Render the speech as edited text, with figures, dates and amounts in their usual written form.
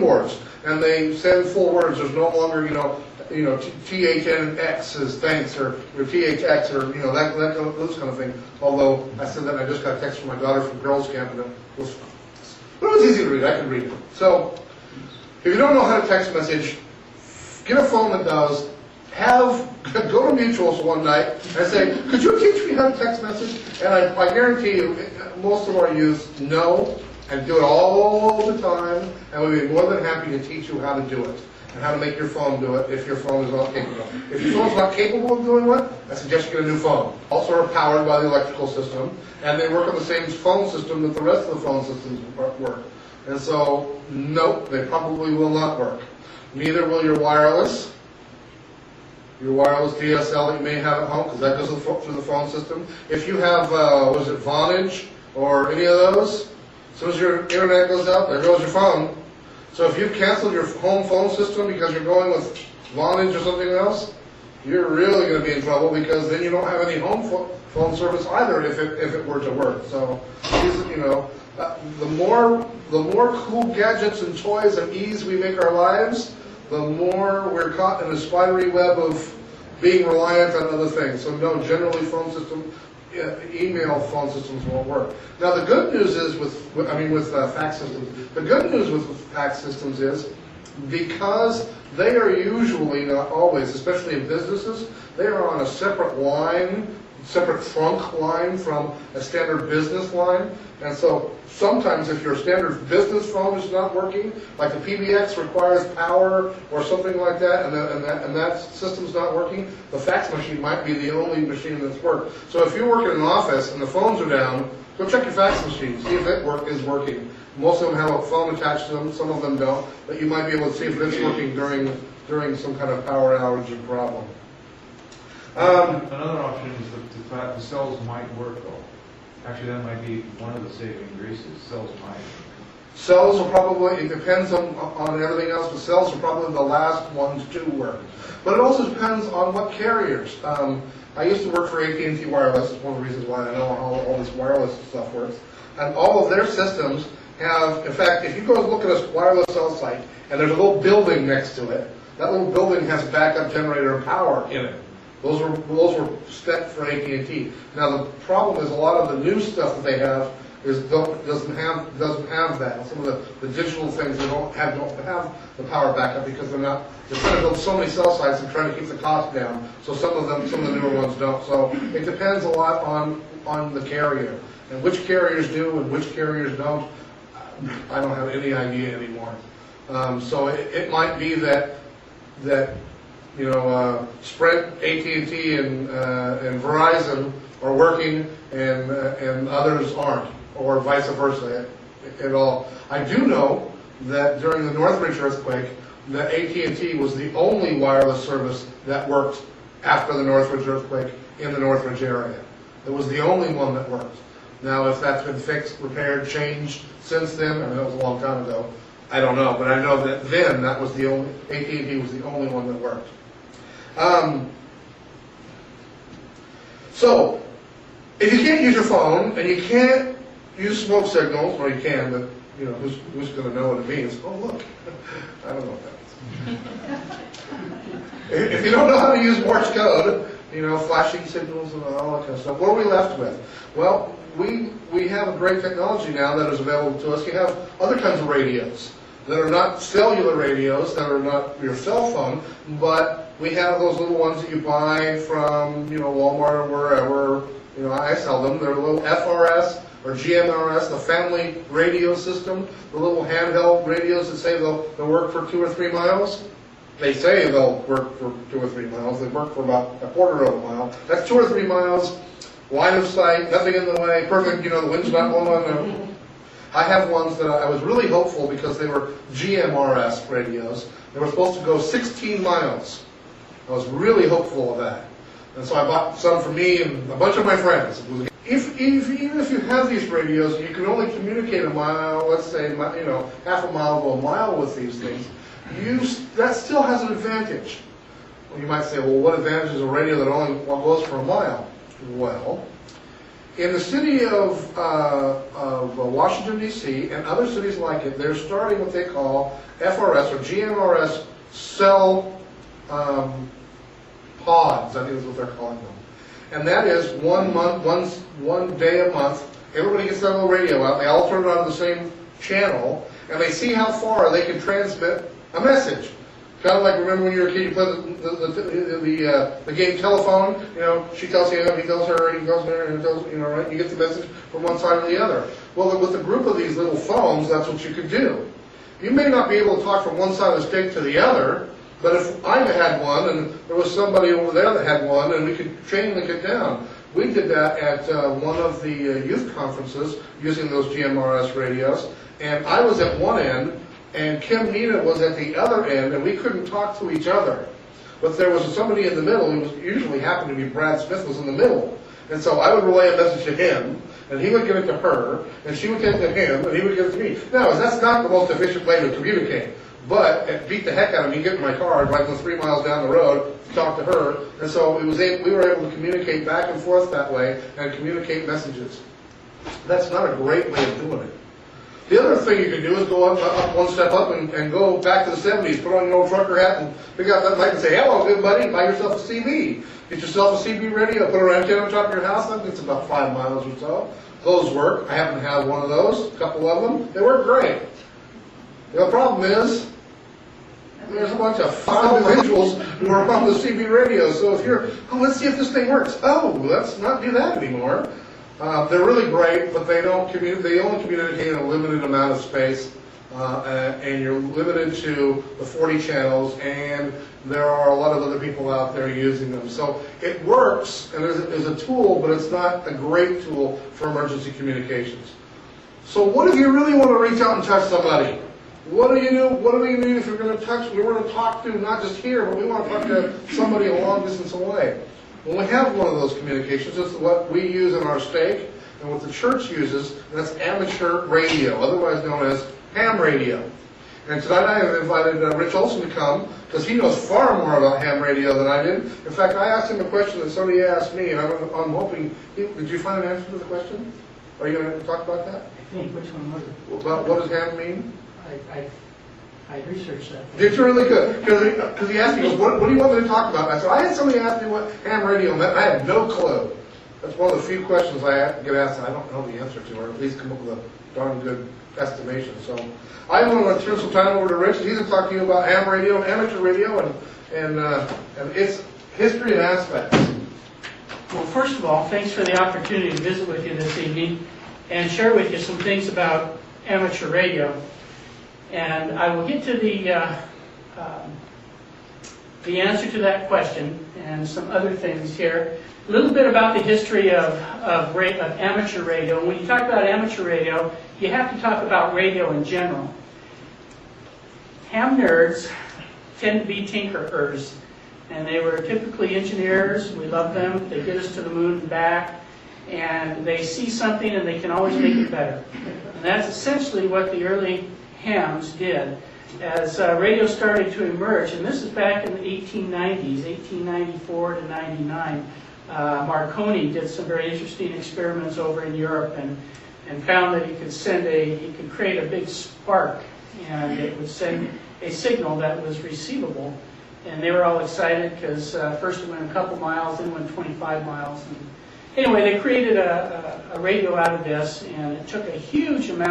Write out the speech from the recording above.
keyboards, and they send full words. There's no longer, THNX is thanks, or THX, or, those kind of thing. Although, I said that, and I just got a text from my daughter from girls' camp, and it was easy to read. I could read it. So, if you don't know how to text message, get a phone that does. Go to Mutuals one night and say, could you teach me how to text message? And I guarantee you, most of our youth know and do it all the time, and we'd be more than happy to teach you how to do it and how to make your phone do it if your phone is not capable. If your phone is not capable of doing it, I suggest you get a new phone. Also are powered by the electrical system, and they work on the same phone system that the rest of the phone systems work. And so, nope, they probably will not work. Neither will your wireless DSL that you may have at home, because that goes through the phone system. If you have, Vonage or any of those, as soon as your internet goes out, there goes your phone. So if you've canceled your home phone system because you're going with Vonage or something else, you're really going to be in trouble, because then you don't have any home phone service either if it were to work. So, the more cool gadgets and toys and ease we make our lives, the more we're caught in a spidery web of being reliant on other things. So no, generally email phone systems won't work. Now the good news is with fax systems. The good news with fax systems is, because they are usually, not always, especially in businesses, they are on a separate line, separate trunk line from a standard business line. And so sometimes if your standard business phone is not working, like the PBX requires power or something like that, and that system's not working, the fax machine might be the only machine that's worked. So if you work in an office and the phones are down, go check your fax machine, see if it is working. Most of them have a phone attached to them, some of them don't, but you might be able to see if it's working during some kind of power outage or problem. Another option is the cells might work though. Actually, that might be one of the saving graces. Cells might. Cells are probably, it depends on everything else, but cells are probably the last ones to work. But it also depends on what carriers. I used to work for AT&T Wireless. It's one of the reasons why I know how all this wireless stuff works. And all of their systems have, in fact, if you go look at a wireless cell site, and there's a little building next to it, that little building has backup generator power in it. Those were set for AT&T. Now the problem is a lot of the new stuff that they have doesn't have that. Some of the digital things they don't have the power backup, because they're trying to build so many cell sites and trying to keep the cost down. So some of the newer ones don't. So it depends a lot on the carrier, and which carriers do and which carriers don't. I don't have any idea anymore. So it might be that Sprint, AT&T, and Verizon are working, and others aren't, or vice versa at all. I do know that during the Northridge earthquake, that AT&T was the only wireless service that worked after the Northridge earthquake in the Northridge area. It was the only one that worked. Now, if that's been fixed, repaired, changed since then, I mean, that was a long time ago, I don't know, but I know that then that was the only, AT&T was the only one that worked. So, if you can't use your phone and you can't use smoke signals, or you can, but who's going to know what it means? Oh, look, I don't know what that means. If you don't know how to use Morse code, flashing signals and all that kind of stuff, what are we left with? Well, we have a great technology now that is available to us. You have other kinds of radios that are not cellular radios, that are not your cell phone, but we have those little ones that you buy from, Walmart or wherever. I sell them. They're little FRS or GMRS, the family radio system, the little handheld radios that say they'll work for 2 or 3 miles. They say they'll work for 2 or 3 miles. They work for about a quarter of a mile. That's 2 or 3 miles, line of sight, nothing in the way, perfect, the wind's not blowing. I have ones that I was really hopeful, because they were GMRS radios. They were supposed to go 16 miles. I was really hopeful of that. And so I bought some for me and a bunch of my friends. Even if you have these radios, you can only communicate a mile, let's say, half a mile to a mile with these things. That still has an advantage. Well, you might say, well, what advantage is a radio that only goes for a mile? Well, In the city of Washington, D.C., and other cities like it, they're starting what they call FRS or GMRS cell pods, I think is what they're calling them. And that is one day a month, everybody gets their little radio out, they all turn it on the same channel, and they see how far they can transmit a message. Kind of like, remember when you were a kid, you played the game telephone, you know, she tells him, he tells her, he tells her, and he tells, you know, right? You get the message from one side or the other. Well, with a group of these little phones, that's what you could do. You may not be able to talk from one side of the state to the other, but if I had one and there was somebody over there that had one, and we could chain link it down. We did that at one of the youth conferences using those GMRS radios, and I was at one end, and Kim Nina was at the other end, and we couldn't talk to each other. But there was somebody in the middle, who was usually happened to be Brad Smith, was in the middle. And so I would relay a message to him, and he would give it to her, and she would give it to him, and he would give it to me. Now, that's not the most efficient way to communicate, but it beat the heck out of me, get in my car, drive 3 miles down the road, talk to her, and so we were able to communicate back and forth that way, and communicate messages. That's not a great way of doing it. The other thing you can do is go up one step up and go back to the 70s, put on your old trucker hat and pick out that light and say, hello, good buddy, buy yourself a CB. Get yourself a CB radio, put an antenna on top of your house, that gets about 5 miles or so. Those work. I happen to have one of those, a couple of them. They work great. The problem is, there's a bunch of fine individuals who are on the CB radio, so if you're, let's see if this thing works. Let's not do that anymore. They're really great, but they only communicate in a limited amount of space, and you're limited to the 40 channels, and there are a lot of other people out there using them. So it works, and there's a tool, but it's not a great tool for emergency communications. So what if you really want to reach out and touch somebody? What do you do? What do we need if you're going to touch? We want to talk to not just here, but we want to talk to somebody a long distance away. When we have one of those communications, it's what we use in our stake, and what the church uses, and that's amateur radio, otherwise known as ham radio. And tonight I have invited Rich Olson to come, because he knows far more about ham radio than I did. In fact, I asked him a question that somebody asked me, and I'm hoping, did you find an answer to the question? Are you going to talk about that? I think, which one was it? About what does ham mean? I researched that. It's really good, because he asked me, he goes, what do you want me to talk about? And I said, I had somebody ask me what ham radio meant, and I had no clue. That's one of the few questions I get asked and I don't know the answer to, or at least come up with a darn good estimation. So I want to turn some time over to Rich, and he's going to talk to you about ham radio and amateur radio and its history and aspects. Well, first of all, thanks for the opportunity to visit with you this evening and share with you some things about amateur radio. And I will get to the answer to that question and some other things here. A little bit about the history of amateur radio. And when you talk about amateur radio, you have to talk about radio in general. Ham nerds tend to be tinkerers, and they were typically engineers. We love them. They get us to the moon and back, and they see something and they can always make it better. And that's essentially what the early hams did as radio started to emerge, and this is back in the 1890s, 1894 to 99. Marconi did some very interesting experiments over in Europe and found that he could create a big spark, and it would send a signal that was receivable. And they were all excited because first it went a couple miles, then it went 25 miles. And anyway, they created a radio out of this, and it took a huge amount